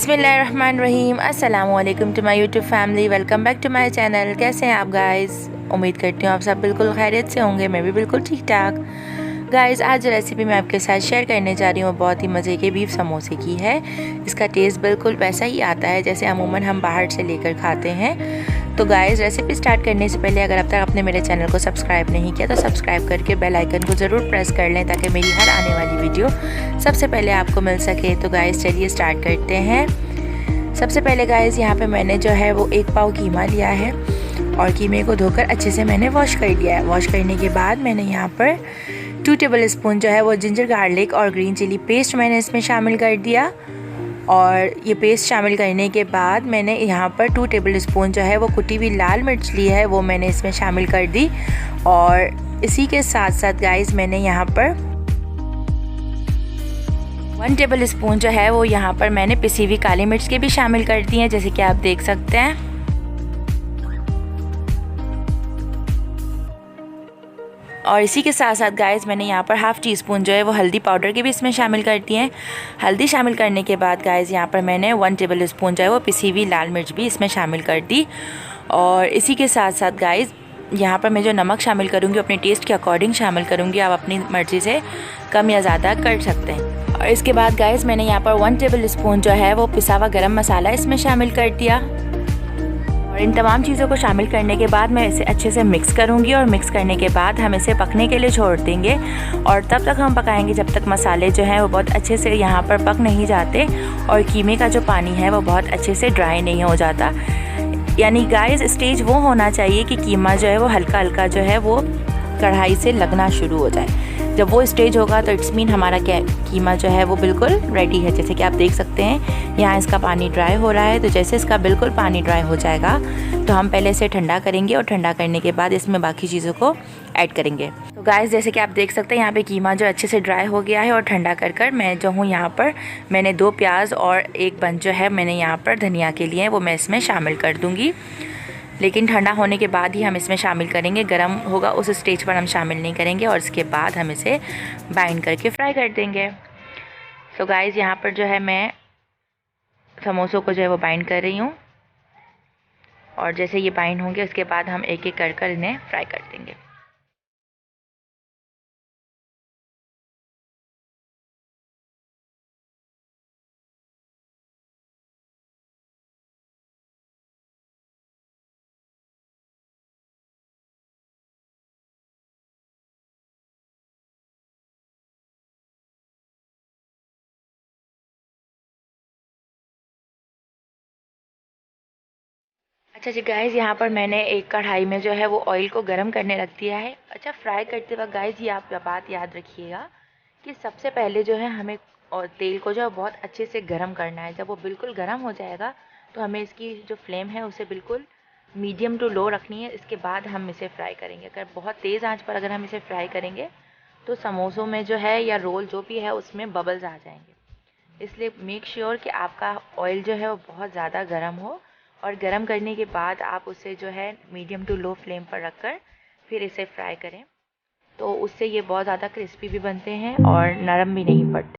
बिस्मिल्लाहिर्रहमानिर्रहीम। अस्सलाम वालेकुम to my YouTube family. Welcome back to my channel. कैसे हैं आप गाइस? उम्मीद करती हूँ आप सब बिल्कुल खैरियत से होंगे। मैं भी बिल्कुल ठीक ठाक। गाइस, आज जो रेसिपी मैं आपके साथ शेयर करने जा रही हूँ बहुत ही मज़े के बीफ समोसे की है। इसका टेस्ट बिल्कुल वैसा ही आता है जैसे अमूमन हम बाहर से लेकर खाते हैं। तो गाइस, रेसिपी स्टार्ट करने से पहले अगर अब तक आपने मेरे चैनल को सब्सक्राइब नहीं किया तो सब्सक्राइब करके बेल आइकन को ज़रूर प्रेस कर लें ताकि मेरी हर आने वाली वीडियो सबसे पहले आपको मिल सके। तो गाइस चलिए स्टार्ट करते हैं। सबसे पहले गाइस यहाँ पे मैंने जो है वो 1 पाव कीमा लिया है और कीमे को धोकर अच्छे से मैंने वॉश कर दिया है। वॉश करने के बाद मैंने यहाँ पर 2 टेबल स्पून जो है वो जिंजर गार्लिक और ग्रीन चिली पेस्ट मैंने इसमें शामिल कर दिया। और ये पेस्ट शामिल करने के बाद मैंने यहाँ पर 2 टेबल स्पून जो है वो कुटी हुई लाल मिर्च ली है, वो मैंने इसमें शामिल कर दी। और इसी के साथ साथ गाइस मैंने यहाँ पर 1 टेबल स्पून जो है वो यहाँ पर मैंने पिसी हुई काली मिर्च के भी शामिल कर दी हैं, जैसे कि आप देख सकते हैं। और इसी के साथ साथ गाइस मैंने यहाँ पर हाफ़ टी स्पून जो है वो हल्दी पाउडर के भी इसमें शामिल कर दिए हैं। हल्दी शामिल करने के बाद गाइस यहाँ पर मैंने 1 टेबल स्पून जो है वो पिसी हुई लाल मिर्च भी इसमें शामिल कर दी। और इसी के साथ साथ गाइस यहाँ पर मैं जो नमक शामिल करूँगी अपने टेस्ट के अकॉर्डिंग शामिल करूँगी, आप अपनी मर्ज़ी से कम या ज़्यादा कर सकते हैं। और इसके बाद गाइस मैंने यहाँ पर 1 टेबल स्पून जो है वो पिसा हुआ गरम मसाला इसमें शामिल कर दिया। और इन तमाम चीज़ों को शामिल करने के बाद मैं इसे अच्छे से मिक्स करूंगी और मिक्स करने के बाद हम इसे पकने के लिए छोड़ देंगे। और तब तक हम पकाएंगे जब तक मसाले जो हैं वो बहुत अच्छे से यहाँ पर पक नहीं जाते और कीमे का जो पानी है वो बहुत अच्छे से ड्राई नहीं हो जाता। यानी गाइस स्टेज वो होना चाहिए कि कीमा जो है वो हल्का हल्का जो है वो कढ़ाई से लगना शुरू हो जाए। जब वो स्टेज होगा तो इट्स मीन हमारा कीमा जो है वो बिल्कुल रेडी है। जैसे कि आप देख सकते हैं यहाँ इसका पानी ड्राई हो रहा है। तो जैसे इसका बिल्कुल पानी ड्राई हो जाएगा तो हम पहले इसे ठंडा करेंगे और ठंडा करने के बाद इसमें बाकी चीज़ों को ऐड करेंगे। तो गाइस जैसे कि आप देख सकते हैं यहाँ पे कीमा जो अच्छे से ड्राई हो गया है। और ठंडा कर मैं जो हूँ यहाँ पर मैंने 2 प्याज और 1 बंच जो है मैंने यहाँ पर धनिया के लिए वो मैं इसमें शामिल कर दूँगी, लेकिन ठंडा होने के बाद ही हम इसमें शामिल करेंगे। गरम होगा उस स्टेज पर हम शामिल नहीं करेंगे और इसके बाद हम इसे बाइंड करके फ्राई कर देंगे। तो गाइस यहाँ पर जो है मैं समोसों को जो है वो बाइंड कर रही हूँ और जैसे ये बाइंड होंगे उसके बाद हम एक एक कर इन्हें फ्राई कर देंगे। अच्छा जी गाइस, यहाँ पर मैंने एक कढ़ाई में जो है वो ऑयल को गर्म करने रख दिया है। अच्छा, फ्राई करते वक्त गाइस ये आप बात याद रखिएगा कि सबसे पहले जो है हमें और तेल को जो है बहुत अच्छे से गर्म करना है। जब वो बिल्कुल गर्म हो जाएगा तो हमें इसकी जो फ्लेम है उसे बिल्कुल मीडियम टू लो रखनी है। इसके बाद हम इसे फ्राई करेंगे। अगर बहुत तेज़ आंच पर अगर हम इसे फ्राई करेंगे तो समोसों में जो है या रोल जो भी है उसमें बबल्स आ जाएंगे। इसलिए मेक श्योर कि आपका ऑयल जो है वो बहुत ज़्यादा गर्म हो और गर्म करने के बाद आप उसे जो है मीडियम टू लो फ्लेम पर रखकर फिर इसे फ्राई करें। तो उससे ये बहुत ज़्यादा क्रिस्पी भी बनते हैं और नरम भी नहीं पड़ते।